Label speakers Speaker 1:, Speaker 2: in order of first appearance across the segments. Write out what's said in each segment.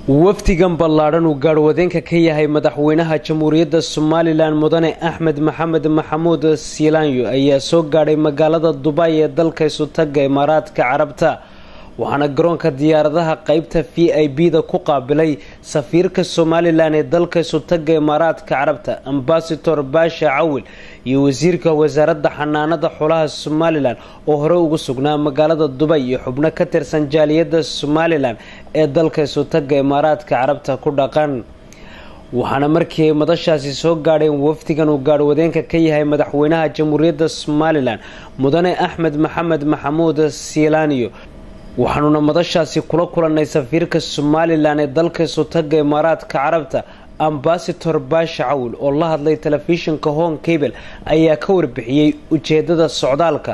Speaker 1: wafdigan ballaaran uu gaarwadeenka ka yahay madaxweynaha jamhuuriyadda Somaliland mudane Axmed Maxamed Maxamuud Siilaanyo ayaa soo gaadhay magaalada Dubai ee dalka Isutaga Imaaraadka Carabta waxaana garoonka diyaaradaha qaybta VIP-da ku qaabilay safiirka Somaliland ee dalka Isutaga Imaaraadka Carabta Ambassador Basha Awil iyo wasiirka wasaaradda xanaanada xoolaha Somaliland oo hore ugu sugnaa magaalada Dubai iyo xubno ka tirsan jaaliyadda Somaliland ee dalka Isutaga Imaaraadka Carabta ku dhaqan waxaana markii madashaasi soo gaadheen wafdigan uu gaarwadeenka ka yahay madaxweynaha jamhuuriyadda Somaliland mudane Axmed Maxamed Maxamuud Siilaanyo waxaanuna madashaasi kula kulanay safiirka Somaliland ee dalka Isutaga Imaaraadka Carabta Ambassador Basha Awil oo la hadlay telefishinka Home Cable ayaa ka warbixiyay ujeedada socdaalka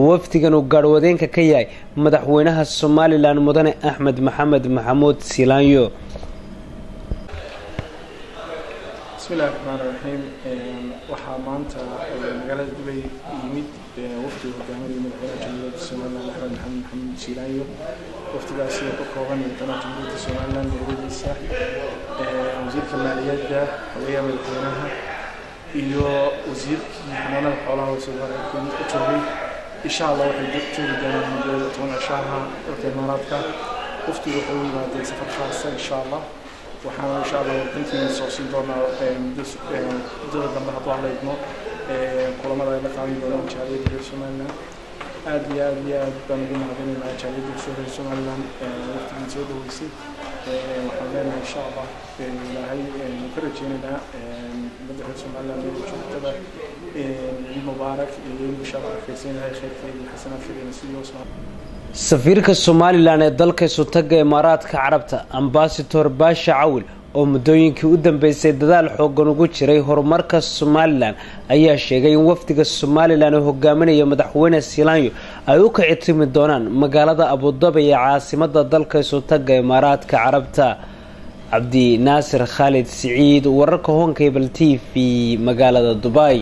Speaker 1: wafdigan uu gaarwadeenka ka yahay madaxweynaha Somaliland mudane Axmed Maxamed Maxamuud Siilaanyo.
Speaker 2: Bismillahirrahmanirrahim. waxaa maanta magaalada Dubai yimid wafdi hoggaamiye madaxweynaha jamhuuriyadda Somaliland Axmed Maxamed Maxamuud Siilaanyo wafdigaasi oo ka kooban madaxweynaha jamhuuriyadda Somaliland madaxweynihiisa wasiirka maaliyadda hoggaamiyaha madaxweynaha iyo wasiirkii xanaanada xoolaha wasaaradda u joogay insha Allah waxay joogi doonaan muddo 10 shahra dalka Imaaraadka wafdigu wuxuu yimaaday safar khaas ah insha Allah waxaan insha Allah intii soo siin doonaa muddo dambe haddii aan leeyno kulamada la qaadan doono jaaliyadda Somaliland aad iyo aad baan ugu mahadcelinayaa jaaliyadda Somaliland waqtigan soo dhaweysay waxaan leenahay insha Allah ilaahay ka rajaynaynaa madaxda Somaliland iyo joogtada mubaarak iyo insha Allah kaysanay khayrka iyo xasanaadka iyo sidoo
Speaker 1: safiirka Somaliland ee dalka Isutaga Imaaraadka Carabta Ambassador Basha Awil oo muddooyinkii u dambeysay dadaal xooggan ugu jiray horumarka Somaliland ayaa sheegay in wafdiga Somaliland oo hogaaminaya madaxweyne Siilaanyo ay u ka citimi doonaan magaalada Abu Dhabi ee caasimadda dalka Isutaga Imaaraadka Carabta. Abdi Nasir Khalid Saeed wararka Home Cable TV magaalada Dubai.